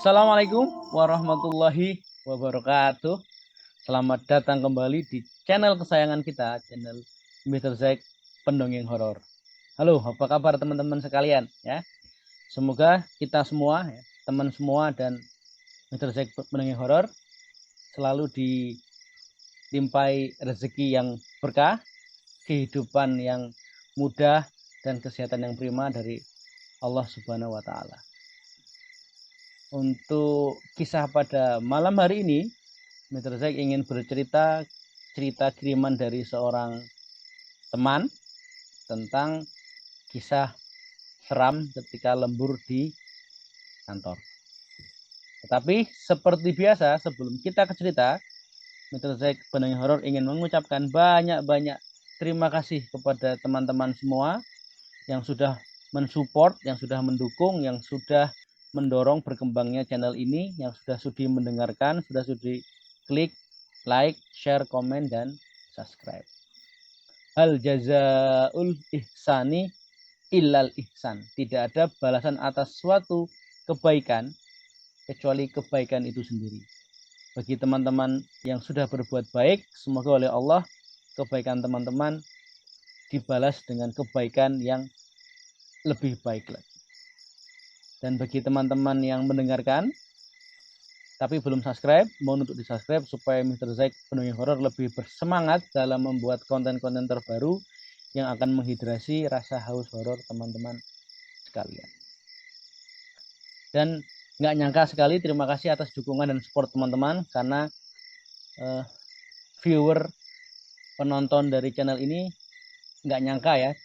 Assalamualaikum warahmatullahi wabarakatuh. Selamat datang kembali di channel kesayangan kita, channel Mr. Zack Pendongeng Horor. Halo, apa kabar teman-teman sekalian ya? Semoga kita semua, ya, teman semua dan Mr. Zack Pendongeng Horor selalu dilimpai rezeki yang berkah, kehidupan yang mudah dan kesehatan yang prima dari Allah Subhanahu wa taala. Untuk kisah pada malam hari ini, Mr. Zack ingin bercerita cerita kiriman dari seorang teman tentang kisah seram ketika lembur di kantor. Tetapi seperti biasa, sebelum kita ke cerita, Mr. Zack Pendongeng Horor ingin mengucapkan banyak-banyak terima kasih kepada teman-teman semua yang sudah mensupport, yang sudah mendukung, yang sudah mendorong berkembangnya channel ini, yang sudah sudi mendengarkan, sudah sudi klik, like, share, komen, dan subscribe. Hal jazaul ihsani illal ihsan. Tidak ada balasan atas suatu kebaikan kecuali kebaikan itu sendiri. Bagi teman-teman yang sudah berbuat baik, semoga oleh Allah kebaikan teman-teman dibalas dengan kebaikan yang lebih baik lagi. Dan bagi teman-teman yang mendengarkan tapi belum subscribe, mohon untuk di-subscribe supaya Mr. Zack Pendongeng Horor lebih bersemangat dalam membuat konten-konten terbaru yang akan menghidrasi rasa haus horor teman-teman sekalian. Dan nggak nyangka sekali, terima kasih atas dukungan dan support teman-teman, karena viewer penonton dari channel ini nggak nyangka ya,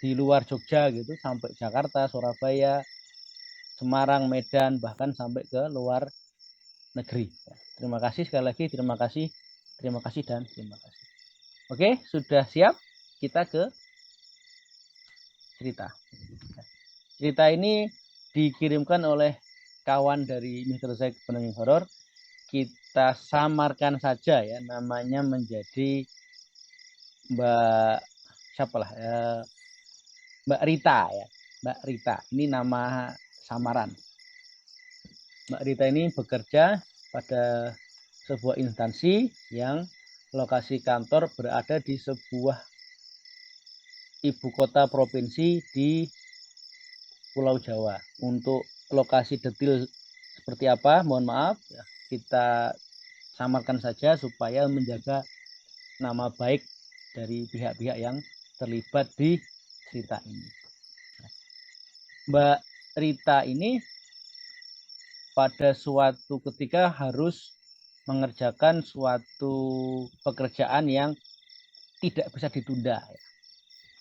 di luar Jogja gitu, sampai Jakarta, Surabaya, Semarang, Medan, bahkan sampai ke luar negeri. Terima kasih sekali lagi, terima kasih dan terima kasih. Oke, sudah siap? Kita ke cerita. Cerita ini dikirimkan oleh kawan dari Mr. Zack Pendongeng Horor. Kita samarkan saja ya, namanya menjadi Mbak siapa lah ya, Mbak Rita ya. Mbak Rita, ini nama samaran. Mbak Rita ini bekerja pada sebuah instansi yang lokasi kantor berada di sebuah ibu kota provinsi di Pulau Jawa. Untuk lokasi detail seperti apa, mohon maaf ya, kita samarkan saja supaya menjaga nama baik dari pihak-pihak yang terlibat di cerita ini. Mbak Rita ini pada suatu ketika harus mengerjakan suatu pekerjaan yang tidak bisa ditunda,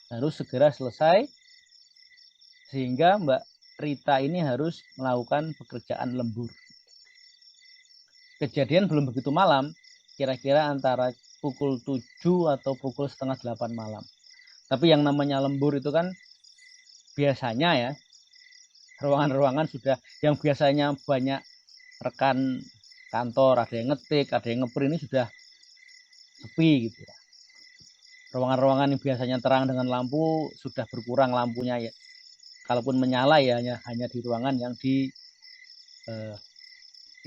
harus segera selesai, sehingga Mbak Rita ini harus melakukan pekerjaan lembur. Kejadian belum begitu malam, kira-kira antara pukul 7 atau pukul setengah 8 malam. Tapi yang namanya lembur itu kan biasanya ya, ruangan-ruangan sudah yang biasanya banyak rekan kantor, ada yang ngetik, ada yang ngeprint, ini sudah sepi gitu ya. Ruangan-ruangan yang biasanya terang dengan lampu sudah berkurang lampunya ya. Kalaupun menyala ya hanya di ruangan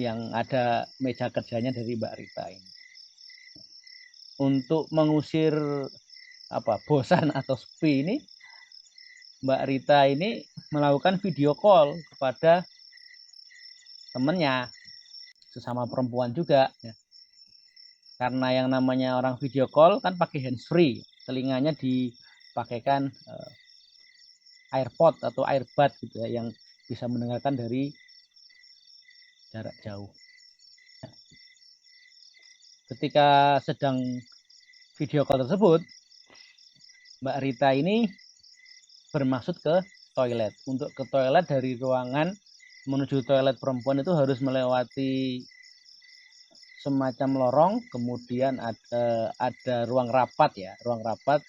yang ada meja kerjanya dari Mbak Rita ini. Untuk mengusir bosan atau sepi ini, Mbak Rita ini melakukan video call kepada temennya, sesama perempuan juga ya. Karena yang namanya orang video call kan pakai handsfree, telinganya dipakaikan AirPod atau AirBud gitu ya, yang bisa mendengarkan dari jarak jauh. Ketika sedang video call tersebut, Mbak Rita ini bermaksud ke toilet. Untuk ke toilet dari ruangan menuju toilet perempuan itu harus melewati semacam lorong, kemudian ada ruang rapat ya, ruang rapat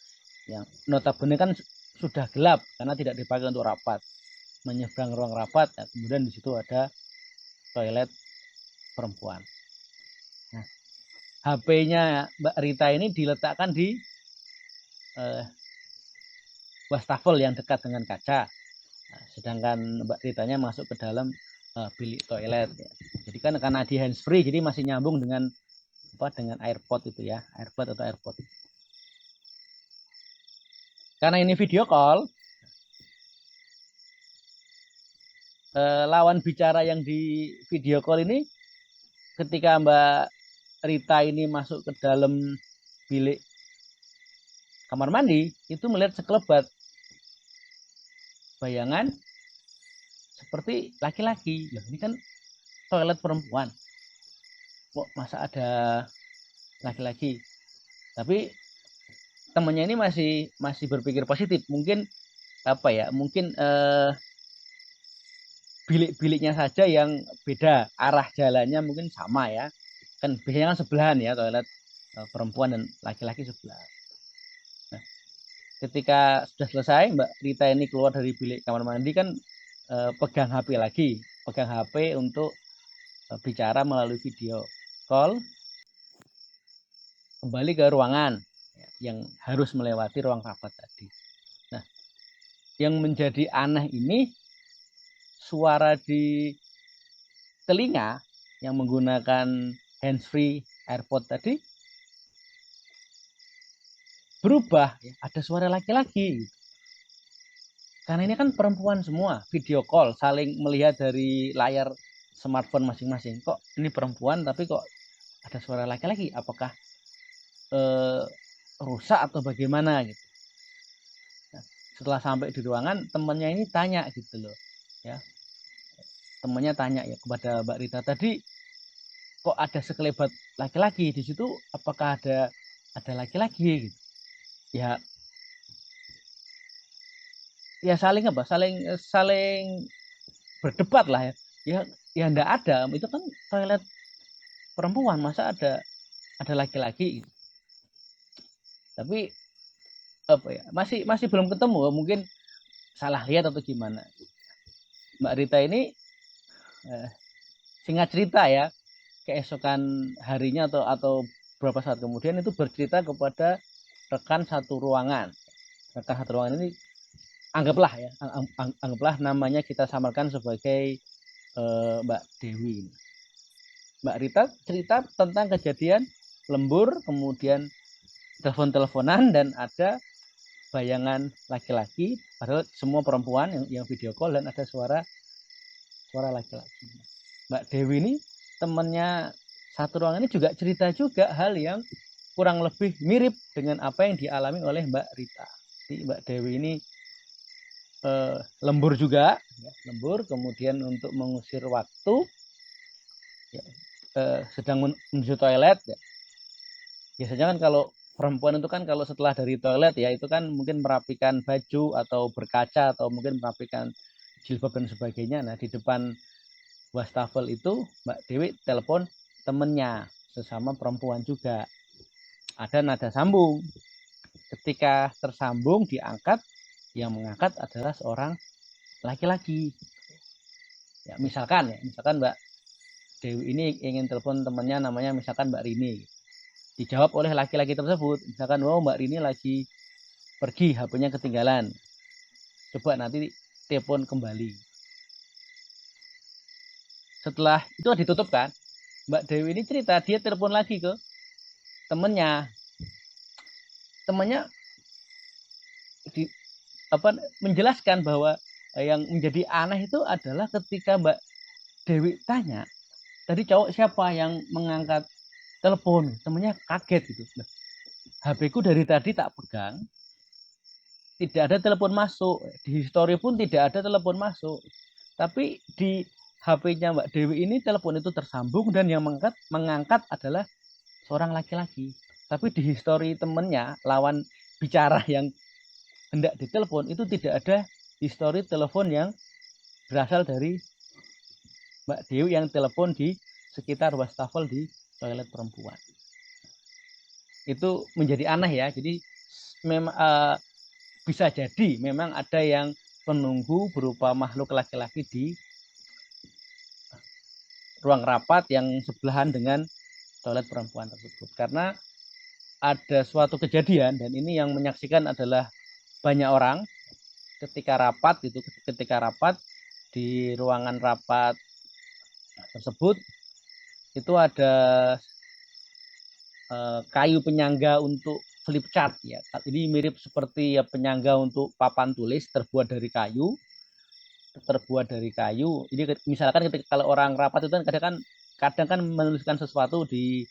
yang notabene kan sudah gelap karena tidak dipakai untuk rapat. Menyeberang ruang rapat, ya, kemudian di situ ada toilet perempuan. Nah, HP-nya Mbak Rita ini diletakkan di wastafel yang dekat dengan kaca. Nah, sedangkan Mbak Ritanya masuk ke dalam bilik toilet ya. Jadi kan karena di hands free jadi masih nyambung dengan AirPod itu ya, AirPod atau AirPod. Karena ini video call, lawan bicara yang di video call ini ketika Mbak Rita ini masuk ke dalam bilik kamar mandi itu melihat sekelebat bayangan seperti laki-laki. Loh, ini kan toilet perempuan. Kok masa ada laki-laki? Tapi temannya ini masih berpikir positif. Mungkin Mungkin bilik-biliknya saja yang beda, arah jalannya mungkin sama ya. Kan biasanya kan sebelahan ya toilet perempuan dan laki-laki sebelah. Nah, ketika sudah selesai Mbak Rita ini keluar dari bilik kamar mandi kan pegang HP untuk bicara melalui video call kembali ke ruangan yang harus melewati ruang rapat tadi. Nah, yang menjadi aneh ini suara di telinga yang menggunakan handsfree AirPod tadi berubah, ada suara laki-laki. Karena ini kan perempuan semua, video call, saling melihat dari layar smartphone masing-masing. Kok ini perempuan tapi kok ada suara laki-laki? Apakah rusak atau bagaimana gitu? Nah, setelah sampai di ruangan, temannya ini tanya gitu loh, ya. Temannya tanya ya kepada Mbak Rita tadi, kok ada sekelebat laki-laki di situ? Apakah ada laki-laki gitu? Ya saling saling berdebat lah ya. Ya enggak ada, itu kan toilet perempuan, masa ada laki-laki gitu. Tapi masih belum ketemu, mungkin salah lihat atau gimana. Mbak Rita ini singkat cerita ya, keesokan harinya atau beberapa saat kemudian itu bercerita kepada rekan satu ruangan. Rekan satu ruangan ini anggaplah namanya kita samarkan sebagai Mbak Dewi. Mbak Rita cerita tentang kejadian lembur, kemudian telepon-teleponan dan ada bayangan laki-laki, padahal semua perempuan yang video call dan ada suara laki-laki. Mbak Dewi ini temannya satu ruangan ini juga cerita juga hal yang kurang lebih mirip dengan apa yang dialami oleh Mbak Rita. Jadi Mbak Dewi ini lembur juga, ya, lembur kemudian untuk mengusir waktu, ya, sedang menuju toilet. Ya. Biasanya kan kalau perempuan itu kan kalau setelah dari toilet ya itu kan mungkin merapikan baju atau berkaca atau mungkin merapikan jilbab dan sebagainya. Nah di depan wastafel itu Mbak Dewi telepon temennya sesama perempuan juga. Ada nada sambung. Ketika tersambung diangkat, yang mengangkat adalah seorang laki-laki. Ya, misalkan Mbak Dewi ini ingin telepon temannya namanya misalkan Mbak Rini. Dijawab oleh laki-laki tersebut, misalkan Mbak Rini lagi pergi, HP-nya ketinggalan, coba nanti telepon kembali. Setelah itu ditutup kan, Mbak Dewi ini cerita dia telepon lagi ke temennya menjelaskan bahwa yang menjadi aneh itu adalah ketika Mbak Dewi tanya tadi cowok siapa yang mengangkat telepon, temennya kaget gitu. HP ku dari tadi tak pegang, tidak ada telepon masuk, di history pun tidak ada telepon masuk, tapi di HP-nya Mbak Dewi ini telepon itu tersambung dan yang mengangkat adalah seorang laki-laki. Tapi di history temennya lawan bicara yang hendak ditelepon itu tidak ada history telepon yang berasal dari Mbak Dewi yang telepon di sekitar wastafel di toilet perempuan. Itu menjadi aneh ya. Jadi memang bisa jadi memang ada yang penunggu berupa makhluk laki-laki di ruang rapat yang sebelahan dengan toilet perempuan tersebut. Karena ada suatu kejadian dan ini yang menyaksikan adalah banyak orang ketika rapat di ruangan rapat tersebut itu ada kayu penyangga untuk flip chart ya. Ini mirip seperti ya penyangga untuk papan tulis terbuat dari kayu. Ini misalkan ketika kalau orang rapat itu kan kadang kan menuliskan sesuatu di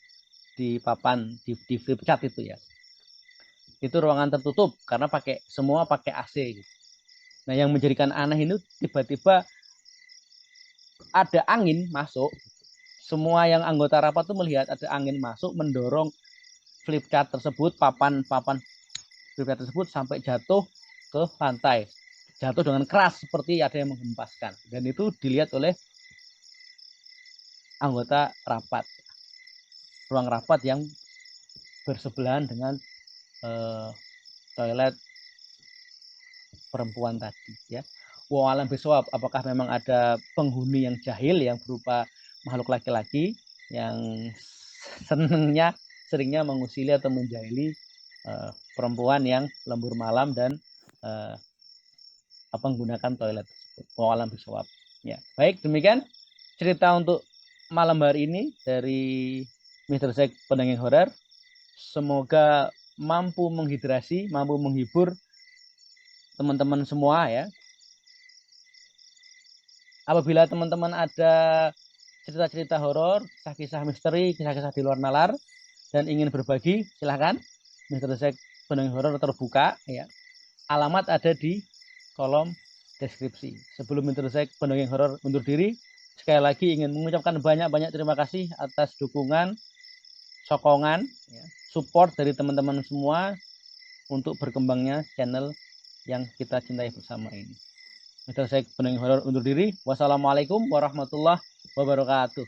papan di flip chart itu ya. Itu ruangan tertutup karena semua pakai AC gitu. Nah, yang menjadikan aneh ini tiba-tiba ada angin masuk. Semua yang anggota rapat tuh melihat ada angin masuk mendorong flip chart tersebut, papan flip chart tersebut sampai jatuh ke lantai. Jatuh dengan keras seperti ada yang menghempaskan. Dan itu dilihat oleh anggota rapat. Ruang rapat yang bersebelahan dengan toilet perempuan tadi ya. Wallahualam bishawab, apakah memang ada penghuni yang jahil yang berupa makhluk laki-laki yang seringnya mengusili atau menjahili perempuan yang lembur malam dan menggunakan toilet tersebut. Wallahualam bishawab. Ya, baik demikian cerita untuk malam hari ini dari Mr. Zack Pendongeng Horor. Semoga mampu menghidrasi, mampu menghibur teman-teman semua ya. Apabila teman-teman ada cerita-cerita horor, kisah-kisah misteri, kisah-kisah di luar nalar dan ingin berbagi, silahkan. Mr. Zack Pendongeng Horor terbuka ya. Alamat ada di kolom deskripsi. Sebelum Mr. Zack Pendongeng Horor undur diri, sekali lagi ingin mengucapkan banyak-banyak terima kasih atas dukungan, sokongan, ya, support dari teman-teman semua untuk berkembangnya channel yang kita cintai bersama ini. Mr. Zack Pendongeng Horor undur diri. Wassalamualaikum warahmatullahi wabarakatuh.